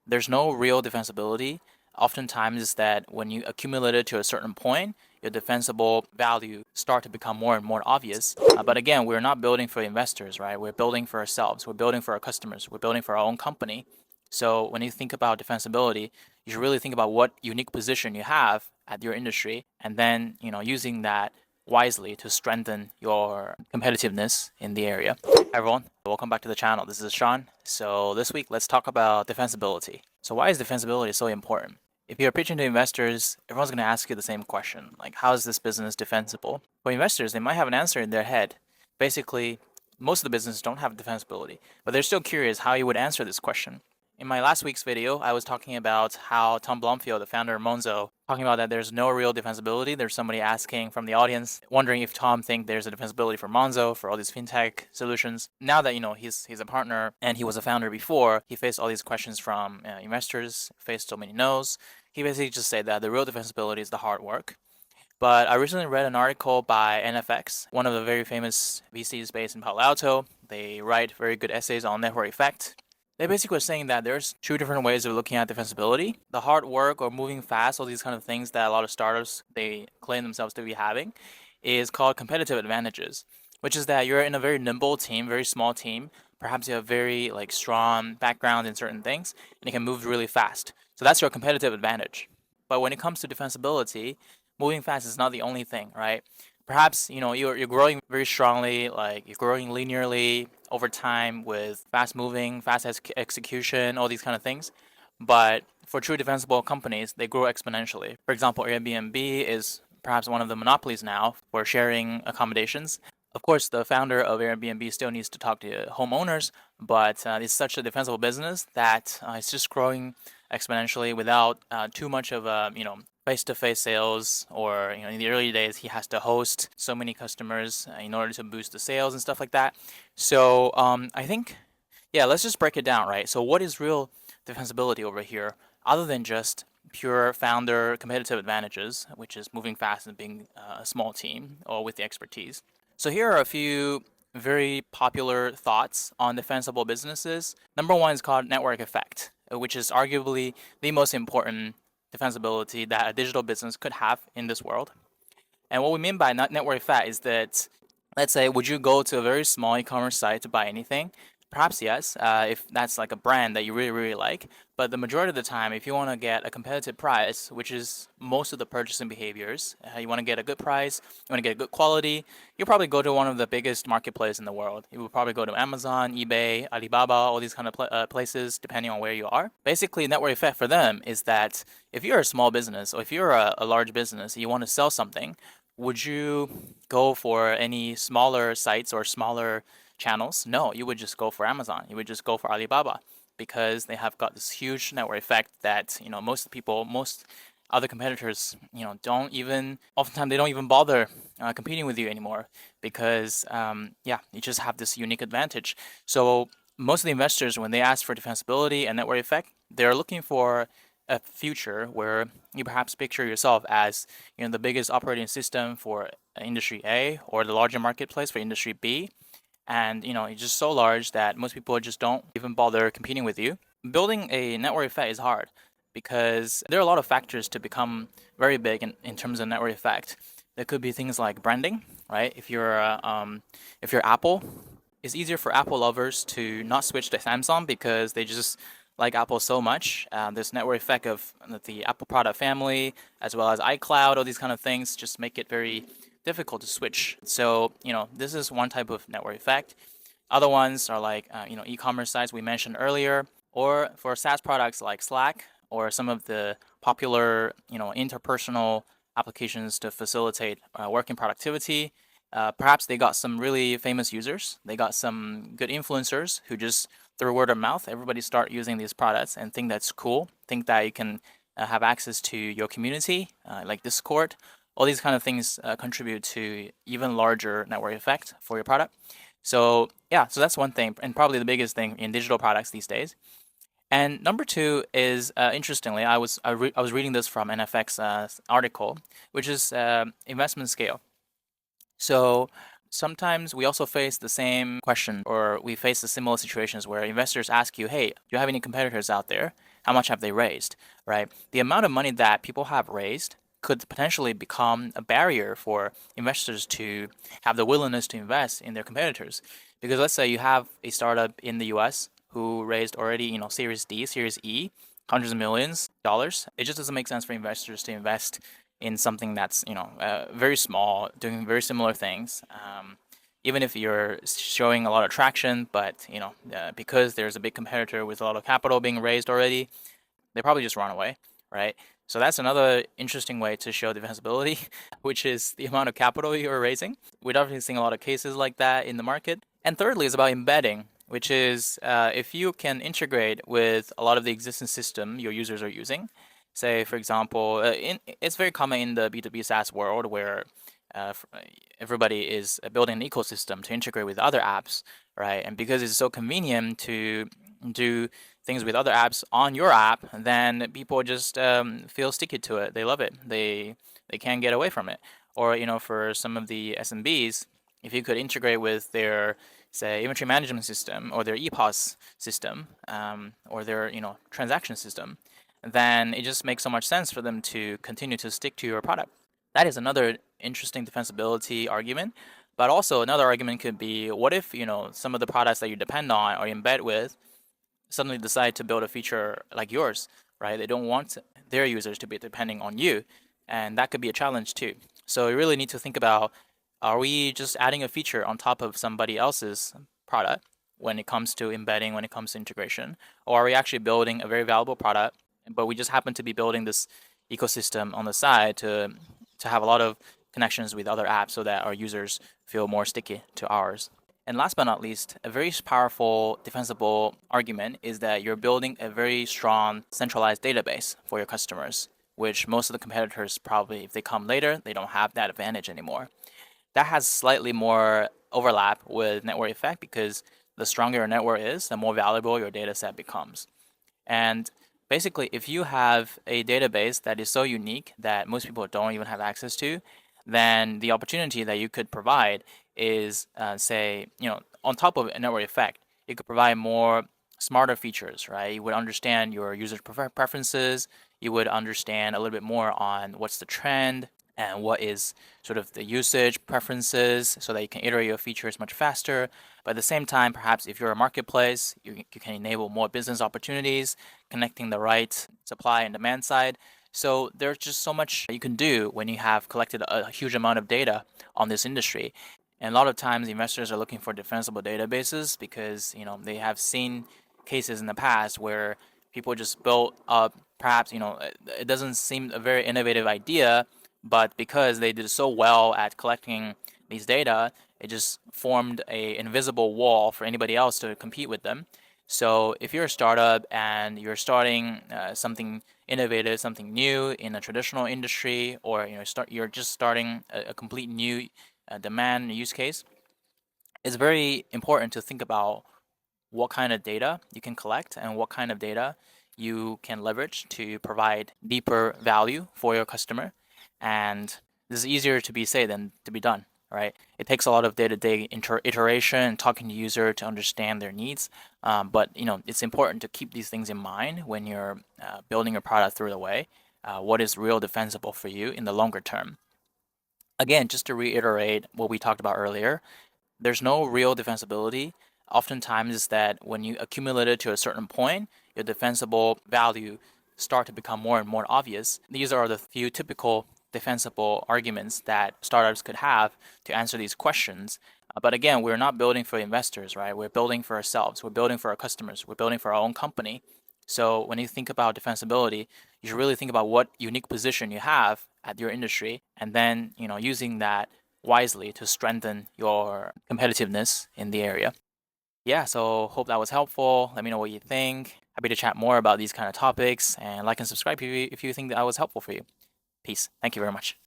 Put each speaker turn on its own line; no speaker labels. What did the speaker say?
there's no real defensibility. Oftentimes, is that when you accumulate it to a certain point, your defensible value start to become more and more obvious. But again, we're not building for investors, right? We're building for ourselves. We're building for our customers. We're building for our own company. So when you think about defensibility, you should really think about what unique position you have at your industry, and then using that wisely to strengthen your competitiveness in the area. Hi everyone, welcome back to the channel. This is Sean. So this week, let's talk about defensibility. So why is defensibility so important? If you're pitching to investors, everyone's going to ask you the same question, like how is this business defensible? For investors, they might have an answer in their head. Basically, most of the businesses don't have defensibility, but they're still curious how you would answer this question. In my last week's video, I was talking about how Tom Blomfield, the founder of Monzo, talking about that there's no real defensibility. There's somebody asking from the audience, wondering if Tom think there's a defensibility for Monzo, for all these fintech solutions. Now that he's a partner and he was a founder before, he faced all these questions from investors, faced so many no's. He basically just said that the real defensibility is the hard work. But I recently read an article by NFX, one of the very famous VCs based in Palo Alto. They write very good essays on network effect. They basically were saying that there's two different ways of looking at defensibility. The hard work or moving fast, all these kind of things that a lot of startups they claim themselves to be having, is called competitive advantages, which is that you're in a very nimble team, very small team. Perhaps you have very strong background in certain things, and you can move really fast. So that's your competitive advantage. But when it comes to defensibility, moving fast is not the only thing, right? Perhaps you're growing very strongly, like you're growing linearly over time with fast moving, fast execution, all these kind of things. But for true defensible companies, they grow exponentially. For example, Airbnb is perhaps one of the monopolies now for sharing accommodations. Of course, the founder of Airbnb still needs to talk to homeowners, but it's such a defensible business that it's just growing exponentially without too much of a face-to-face sales, or in the early days he has to host so many customers in order to boost the sales and stuff like that. So I think, yeah, let's just break it down, right? So what is real defensibility over here, other than just pure founder competitive advantages, which is moving fast and being a small team or with the expertise? So here are a few very popular thoughts on defensible businesses. Number one is called network effect, which is arguably the most important defensibility that a digital business could have in this world. And what we mean by network effect is that, let's say, would you go to a very small e-commerce site to buy anything? Perhaps yes, if that's like a brand that you really, really like. But the majority of the time, if you want to get a competitive price, which is most of the purchasing behaviors, you want to get a good price, you want to get a good quality, you'll probably go to one of the biggest marketplaces in the world. You will probably go to Amazon, eBay, Alibaba, all these kind of places, depending on where you are. Basically, network effect for them is that if you're a small business or if you're a large business, you want to sell something, would you go for any smaller sites or smaller channels? No, you would just go for Amazon. You would just go for Alibaba because they have got this huge network effect that most people, most other competitors, don't even. Oftentimes, they don't even bother competing with you anymore because, yeah, you just have this unique advantage. So most of the investors, when they ask for defensibility and network effect, they're looking for a future where you perhaps picture yourself as the biggest operating system for industry A or the larger marketplace for industry B, and it's just so large that most people just don't even bother competing with you. Building a network effect is hard because there are a lot of factors to become very big in terms of network effect. There could be things like branding, right? If you're Apple, it's easier for Apple lovers to not switch to Samsung because they just like Apple so much. This network effect of the Apple product family, as well as iCloud, all these kind of things, just make it very difficult to switch. So, this is one type of network effect. Other ones are like, e-commerce sites we mentioned earlier, or for SaaS products like Slack, or some of the popular, interpersonal applications to facilitate working productivity. Perhaps they got some really famous users. They got some good influencers who just through word of mouth, everybody start using these products and think that's cool. Think that you can have access to your community, like Discord. All these kind of things contribute to even larger network effect for your product. So yeah, so that's one thing, and probably the biggest thing in digital products these days. And number two is, interestingly, I was reading this from NFX article, which is investment scale. So sometimes we also face the same question, or we face the similar situations where investors ask you, hey, do you have any competitors out there how much have they raised, right? The amount of money that people have raised could potentially become a barrier for investors to have the willingness to invest in their competitors. Because let's say you have a startup in the US who raised already, Series D, Series E, hundreds of millions of dollars. It just doesn't make sense for investors to invest in something that's, very small, doing very similar things. Even if you're showing a lot of traction, but because there's a big competitor with a lot of capital being raised already, they probably just run away, right? So that's another interesting way to show defensibility, which is the amount of capital you're raising. We're definitely seeing a lot of cases like that in the market. And thirdly is about embedding, which is if you can integrate with a lot of the existing system your users are using. Say, for example, it's very common in the B2B SaaS world where uh, everybody is building an ecosystem to integrate with other apps, right? And because it's so convenient to do things with other apps on your app, then people just feel sticky to it. They love it. They can't get away from it. Or for some of the SMBs, if you could integrate with their say inventory management system or their EPOS system or their transaction system, then it just makes so much sense for them to continue to stick to your product. That is another interesting defensibility argument. But also another argument could be, what if some of the products that you depend on or embed with suddenly decide to build a feature like yours, right? They don't want their users to be depending on you, and that could be a challenge too. So you really need to think about, are we just adding a feature on top of somebody else's product when it comes to embedding, when it comes to integration, or are we actually building a very valuable product, but we just happen to be building this ecosystem on the side to have a lot of connections with other apps so that our users feel more sticky to ours. And last but not least, a very powerful defensible argument is that you're building a very strong centralized database for your customers, which most of the competitors probably, if they come later, they don't have that advantage anymore. That has slightly more overlap with network effect because the stronger your network is, the more valuable your data set becomes. And basically, if you have a database that is so unique that most people don't even have access to, then the opportunity that you could provide is, say, on top of a network effect, you could provide more smarter features, right? You would understand your users' preferences. You would understand a little bit more on what's the trend and what is sort of the usage preferences so that you can iterate your features much faster. But at the same time, perhaps if you're a marketplace, you can enable more business opportunities, connecting the right supply and demand side. So there's just so much you can do when you have collected a huge amount of data on this industry. And a lot of times investors are looking for defensible databases because, they have seen cases in the past where people just built up, perhaps, it doesn't seem a very innovative idea, but because they did so well at collecting these data, it just formed a invisible wall for anybody else to compete with them. So if you're a startup and you're starting something innovative, something new in a traditional industry, or you're just starting a complete new demand use case, it's very important to think about what kind of data you can collect and what kind of data you can leverage to provide deeper value for your customer. And this is easier to be said than to be done, right? It takes a lot of day-to-day iteration and talking to user to understand their needs. But it's important to keep these things in mind when you're building your product through the way. What is real defensible for you in the longer term? Again, just to reiterate what we talked about earlier, there's no real defensibility. Oftentimes, is that when you accumulate it to a certain point, your defensible value start to become more and more obvious. These are the few typical defensible arguments that startups could have to answer these questions. But again, we're not building for investors, right? We're building for ourselves. We're building for our customers. We're building for our own company. So when you think about defensibility, you should really think about what unique position you have at your industry, and then using that wisely to strengthen your competitiveness in the area. Yeah, so hope that was helpful. Let me know what you think. Happy to chat more about these kind of topics, and like and subscribe if you think that was helpful for you. Peace. Thank you very much.